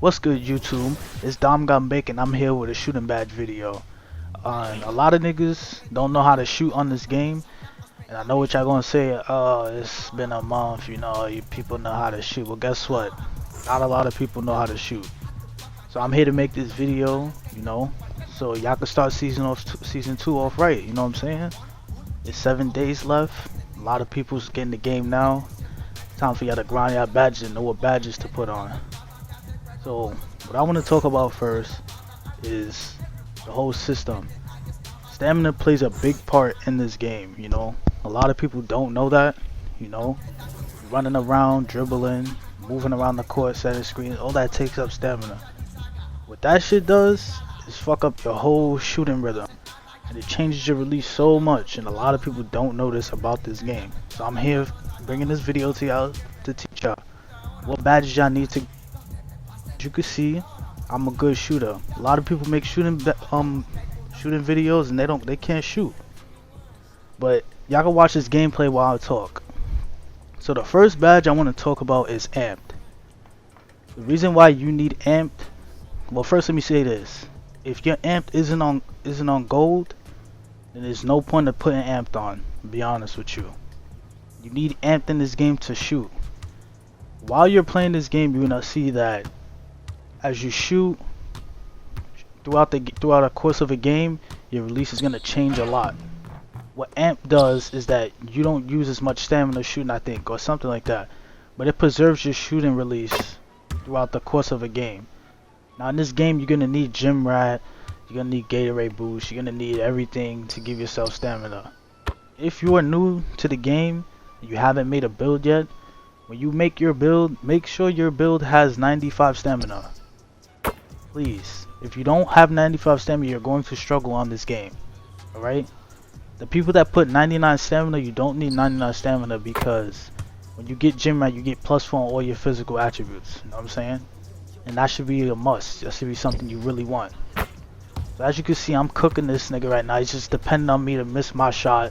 What's good, YouTube? It's Dom Gun Bacon. I'm here with a shooting badge video. A lot of niggas don't know how to shoot on this game, and I know what y'all gonna say. It's been a month, you people know how to shoot. Well, guess what? Not a lot of people know how to shoot. So I'm here to make this video, so y'all can start season 2 off right. You know what I'm saying? It's 7 days left. A lot of people's getting the game now. Time for y'all to grind y'all badges and know what badges to put on. So what I want to talk about first is the whole system. Stamina plays a big part in this game, A lot of people don't know that, Running around, dribbling, moving around the court, setting screens, all that takes up stamina. What that shit does is fuck up your whole shooting rhythm. And it changes your release so much, and a lot of people don't know this about this game. So I'm here bringing this video to y'all to teach y'all what badges y'all need to. As you can see, I'm a good shooter. A lot of people make shooting videos and they can't shoot. But y'all can watch this gameplay while I talk. So the first badge I want to talk about is amped. The reason why you need amped, well, first let me say this: if your amped isn't on gold, then there's no point of putting amped on. To be honest with you, you need amped in this game to shoot. While you're playing this game, you're gonna see that as you shoot throughout the course of a game, your release is gonna change a lot. What amp does is that you don't use as much stamina shooting, I think, or something like that, but it preserves your shooting release throughout the course of a game. Now in this game, you're gonna need gym rat, you're gonna need Gatorade boost, you're gonna need everything to give yourself stamina. If you are new to the game, you haven't made a build yet, when you make your build, make sure your build has 95 stamina. Please, if you don't have 95 stamina, you're going to struggle on this game. Alright? The people that put 99 stamina, you don't need 99 stamina, because when you get gym rat, you get +4 on all your physical attributes. You know what I'm saying? And that should be a must. That should be something you really want. So as you can see, I'm cooking this nigga right now. He's just depending on me to miss my shot.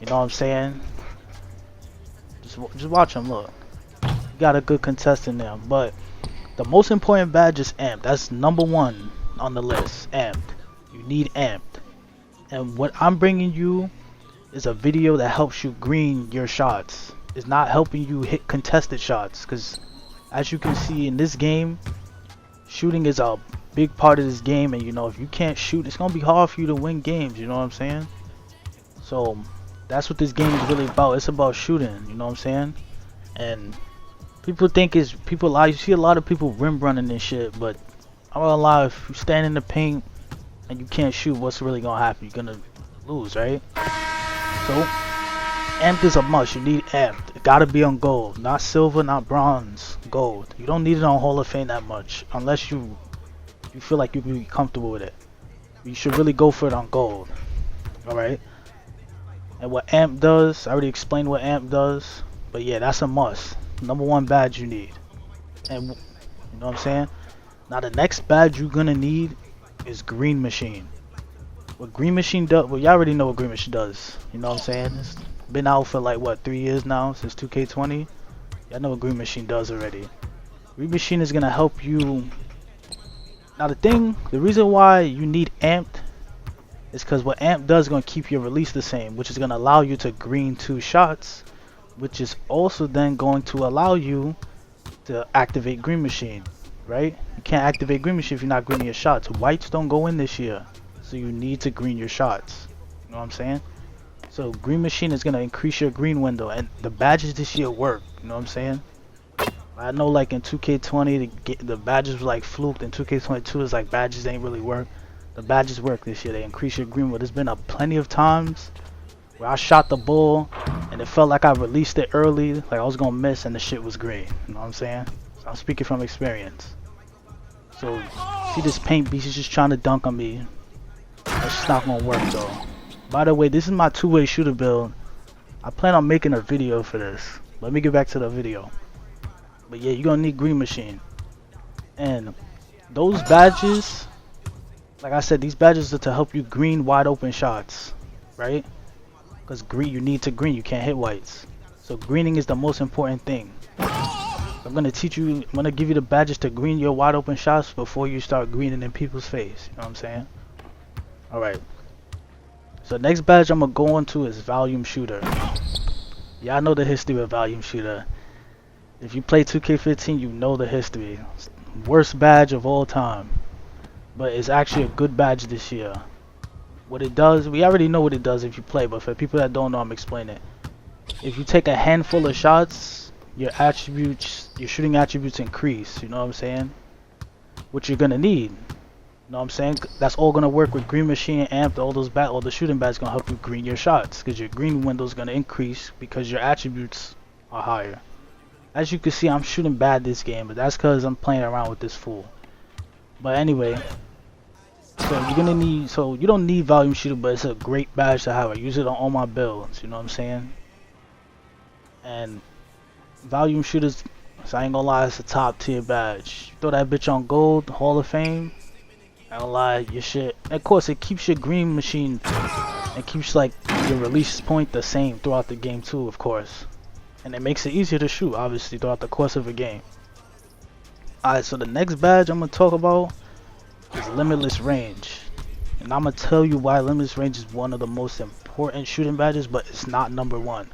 You know what I'm saying? Just watch him, look. You got a good contestant there, but the most important badge is amped. That's number 1 on the list. Amped. You need amped. And what I'm bringing you is a video that helps you green your shots. It's not helping you hit contested shots, because as you can see in this game, shooting is a big part of this game, and if you can't shoot, it's gonna be hard for you to win games. You know what I'm saying? So that's what this game is really about. It's about shooting. You know what I'm saying? And people think you see a lot of people rim running and shit, but I'm gonna lie, if you stand in the paint and you can't shoot, what's really gonna happen? You're gonna lose, right? So amped is a must. You need amped. It gotta be on gold, not silver, not bronze. Gold. You don't need it on Hall of Fame that much, unless you feel like you can be comfortable with it. You should really go for it on gold. Alright? And what amp does, I already explained what amp does, but yeah, that's a must. Number 1 badge you need. And you know what I'm saying? Now the next badge you're gonna need is green machine. What green machine does, well, y'all already know what green machine does. You know what I'm saying? It's been out for like what, 3 years now, since 2K20. Y'all know what green machine does already. Green machine is gonna help you. Now the reason why you need amped is because what amp does is gonna keep your release the same, which is gonna allow you to green 2 shots, which is also then going to allow you to activate green machine, right? You can't activate green machine if you're not greening your shots. Whites don't go in this year, so you need to green your shots. You know what I'm saying? So green machine is gonna increase your green window, and the badges this year work. You know what I'm saying? I know, like in 2K20, the badges were like fluked. In 2K22, it's like badges ain't really work. The badges work this year. They increase your green window. There's been plenty of times where I shot the ball and it felt like I released it early, like I was gonna miss, and the shit was green. You know what I'm saying? So I'm speaking from experience. So see this paint beast is just trying to dunk on me. That's just not gonna work though. By the way, this is my 2-way shooter build. I plan on making a video for this. Let me get back to the video. But yeah, you're gonna need green machine. And those badges, like I said, these badges are to help you green wide open shots, right? Because green, you need to green, you can't hit whites. So greening is the most important thing. I'm gonna teach you, I'm gonna give you the badges to green your wide open shots before you start greening in people's face. You know what I'm saying? Alright. So next badge I'm gonna go into is volume shooter. Y'all know the history of volume shooter. If you play 2K15, you know the history. Worst badge of all time. But it's actually a good badge this year. What it does, we already know what it does if you play, but for people that don't know, I'm explaining it. If you take a handful of shots, your attributes, your shooting attributes increase, you know what I'm saying? Which you're gonna need. You know what I'm saying? That's all gonna work with green machine, amped, all the shooting badges gonna help you green your shots, because your green window is gonna increase because your attributes are higher. As you can see, I'm shooting bad this game, but that's because I'm playing around with this fool. But anyway, so you're gonna need, so you don't need volume shooter, but it's a great badge to have. I use it on all my builds, you know what I'm saying? And volume shooters, so I ain't gonna lie, it's a top tier badge. Throw that bitch on gold, Hall of Fame. I don't lie, your shit. And of course, it keeps your green machine and keeps like your release point the same throughout the game too, of course. And it makes it easier to shoot, obviously, throughout the course of a game. Alright, so the next badge I'm gonna talk about is Limitless Range. And I'm gonna tell you why Limitless Range is one of the most important shooting badges, but it's not number one.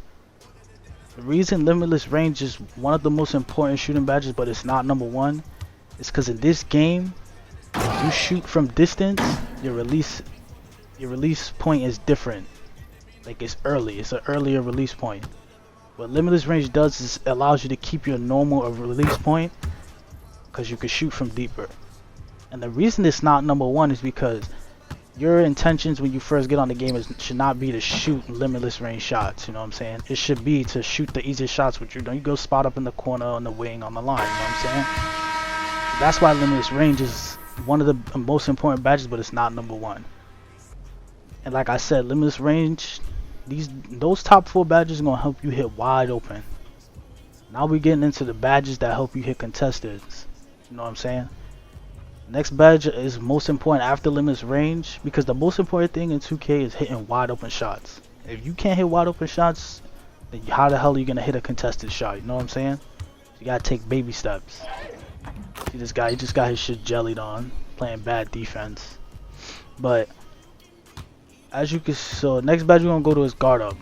The reason Limitless Range is one of the most important shooting badges, but it's not number one, is because in this game, if you shoot from distance, your release point is different. Like it's early, it's an earlier release point. What Limitless Range does is it allows you to keep your normal release point because you can shoot from deeper. And the reason it's not number one is because your intentions when you first get on the game should not be to shoot limitless range shots, you know what I'm saying? It should be to shoot the easiest shots, which you go spot up in the corner, on the wing, on the line, you know what I'm saying? That's why Limitless Range is one of the most important badges, but it's not number one. And like I said, Limitless Range, those top 4 badges are gonna help you hit wide open. Now we're getting into the badges that help you hit contested. You know what I'm saying? Next badge is most important after Limitless Range, because the most important thing in 2K is hitting wide open shots. If you can't hit wide open shots, then how the hell are you gonna hit a contested shot? You know what I'm saying? You gotta take baby steps. See this guy, he just got his shit jellied on, playing bad defense. But as you can, so next badge we're gonna go to is guard up.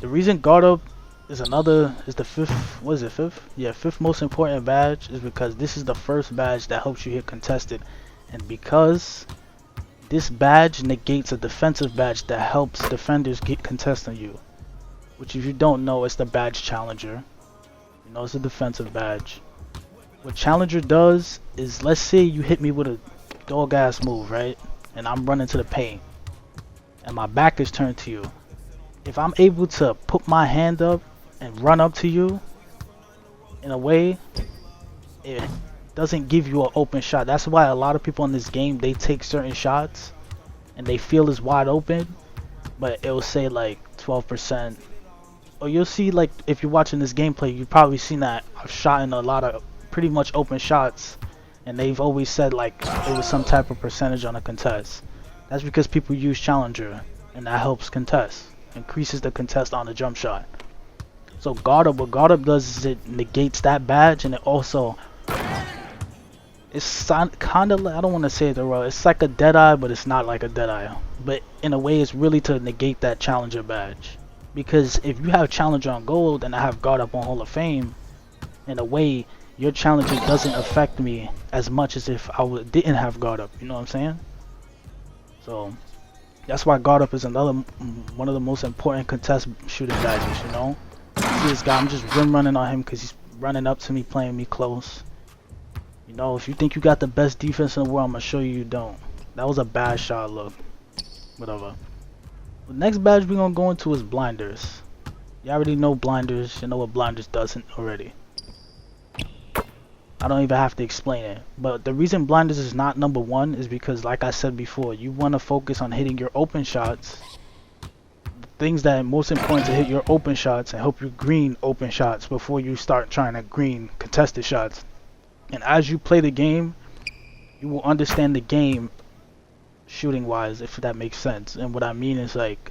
The reason guard up is the fifth most important badge is because this is the first badge that helps you hit contested, and because this badge negates a defensive badge that helps defenders get contest on you, which if you don't know, it's the badge Challenger. You know, it's a defensive badge. What Challenger does is, let's say you hit me with a dog ass move, right, and I'm running to the paint and my back is turned to you. If I'm able to put my hand up and run up to you in a way, it doesn't give you an open shot. That's why a lot of people in this game, they take certain shots and they feel it's wide open, but it will say like 12%. Or you'll see, like, if you're watching this gameplay, you've probably seen that I've shot in a lot of pretty much open shots, and they've always said like it was some type of percentage on a contest. That's because people use Challenger, and that helps contest, increases the contest on the jump shot. So guard up, what guard up does is it negates that badge, and it also, it's kind of, I don't want to say it the wrong, it's like a Deadeye, but it's not like a Deadeye. But in a way, it's really to negate that Challenger badge. Because if you have Challenger on gold and I have guard up on Hall of Fame, in a way, your Challenger doesn't affect me as much as if I didn't have guard up. You know what I'm saying? So that's why guard up is another one of the most important contest shooting badges. You know, see this guy, I'm just running on him because he's running up to me, playing me close. You know, if you think you got the best defense in the world, I'm gonna show you don't. That was a bad shot. Look, whatever. The next badge we're gonna go into is blinders. You already know blinders. You know what blinders does already. I don't even have to explain it. But the reason blinders is not number one is because, like I said before, you want to focus on hitting your open shots. The things that are most important to hit your open shots and help you green open shots before you start trying to green contested shots. And as you play the game, you will understand the game shooting wise, if that makes sense. And what I mean is, like,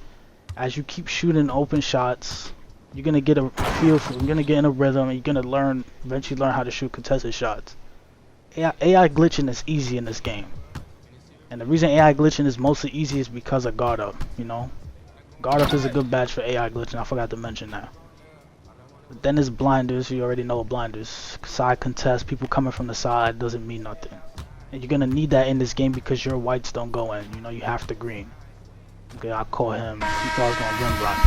as you keep shooting open shots, you're gonna get a feel for, you're gonna get in a rhythm, and you're gonna eventually learn how to shoot contested shots. AI glitching is easy in this game. And the reason AI glitching is mostly easy is because of guard up, you know? Guard up is a good badge for AI glitching, I forgot to mention that. But then there's blinders, you already know what blinders. Side contest, people coming from the side doesn't mean nothing. And you're gonna need that in this game because your whites don't go in, you know, you have to green. Okay, I'll call him, he thought I was gonna rim block.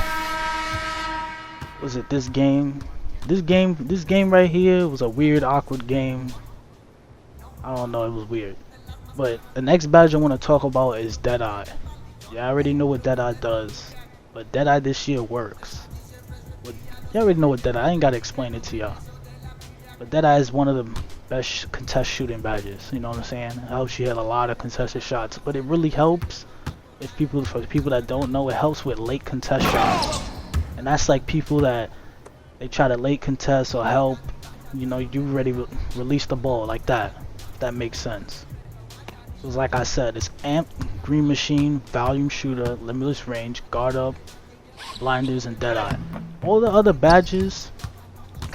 Was it this game? This game right here was a weird, awkward game. I don't know, it was weird. But the next badge I want to talk about is Deadeye. Yeah, I already know what Deadeye does, but Deadeye this year works. You already know what Deadeye, I ain't gotta explain it to y'all. But Deadeye is one of the best contest shooting badges, you know what I'm saying? It helps you hit a lot of contested shots, but it really helps for the people that don't know, it helps with late contest shots. And that's like people that they try to late contest or help, you know, you ready release the ball like that, if that makes sense. So it's like I said, it's Amp, Green Machine, Volume Shooter, Limitless Range, Guard Up, Blinders, and Deadeye. All the other badges,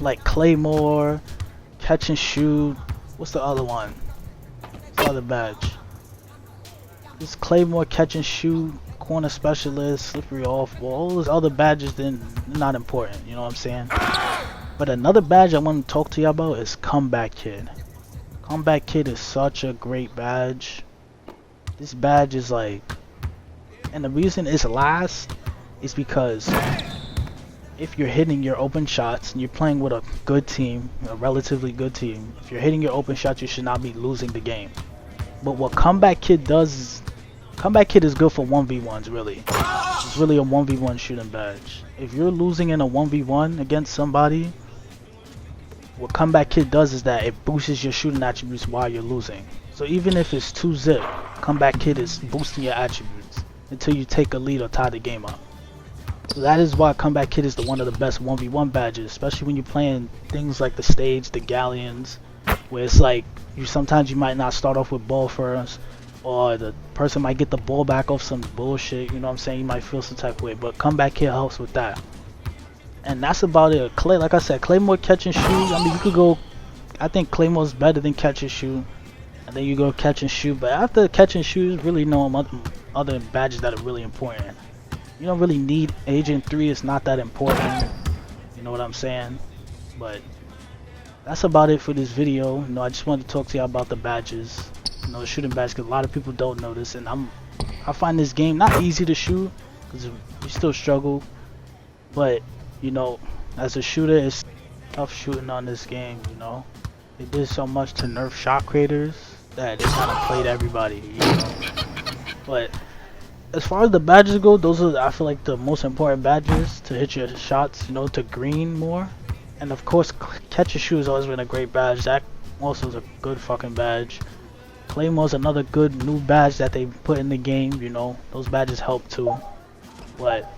like Claymore, Catch and Shoot, what's the other one? What's the other badge? This Claymore, Catch and Shoot, Corner Specialist, Slippery Off, well, all those other badges, they're not important, you know what I'm saying? But another badge I want to talk to you about is Comeback Kid. Comeback Kid is such a great badge. This badge is like, and the reason it's last is because if you're hitting your open shots and you're playing with a good team, a relatively good team, if you're hitting your open shots, you should not be losing the game. But what Comeback Kid does is, Comeback Kid is good for 1v1s really. It's really a 1v1 shooting badge. If you're losing in a 1v1 against somebody, what Comeback Kid does is that it boosts your shooting attributes while you're losing. So even if it's 2-zip, Comeback Kid is boosting your attributes until you take a lead or tie the game up. So that is why Comeback Kid is one of the best 1v1 badges, especially when you're playing things like the stage, the galleons, where it's like sometimes you might not start off with ball first, or the person might get the ball back off some bullshit, you know what I'm saying? You might feel some type of way, but Comeback Kid helps with that. And that's about it. Like I said, Claymore, Catch and Shoot. I mean, you could go. I think Claymore's better than Catch and Shoot, and then you go Catch and Shoot. But after Catch and Shoot, there's really no other badges that are really important. You don't really need Agent 3. It's not that important. You know what I'm saying? But that's about it for this video. You know, I just wanted to talk to you about the badges. You know, the shooting badge, because a lot of people don't know this, and I find this game not easy to shoot because you still struggle, but you know, as a shooter, it's tough shooting on this game, you know. They did so much to nerf shot creators that they kind of played everybody, you know. But as far as the badges go, those are, I feel like, the most important badges to hit your shots, you know, to green more. And of course, Catch and Shoot has always been a great badge. That also is a good fucking badge. Claymore's another good new badge that they put in the game, you know. Those badges help too. But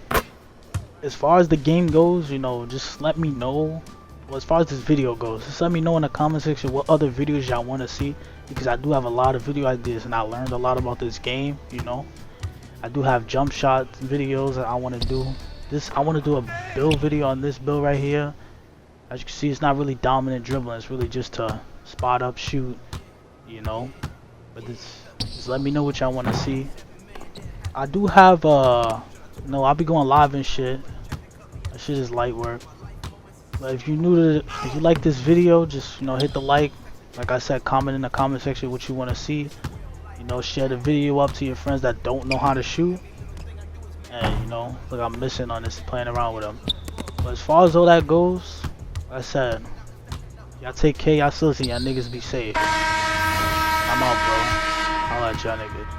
as far as the game goes, you know, just let me know. Well, as far as this video goes, just let me know in the comment section what other videos y'all want to see, because I do have a lot of video ideas and I learned a lot about this game, you know. I do have jump shot videos that I want to do. I want to do a build video on this build right here. As you can see, it's not really dominant dribbling, it's really just to spot up, shoot, you know. But just let me know what y'all want to see. I do have no, I'll be going live and shit. That shit is light work. But if you like this video, just, you know, hit the like I said, comment in the comment section what you want to see. You know, share the video up to your friends that don't know how to shoot. And, you know, look, I'm missing on this, playing around with them. But as far as all that goes, like I said, y'all take care, y'all still see y'all niggas be safe. I'm out, bro. I'll let y'all niggas.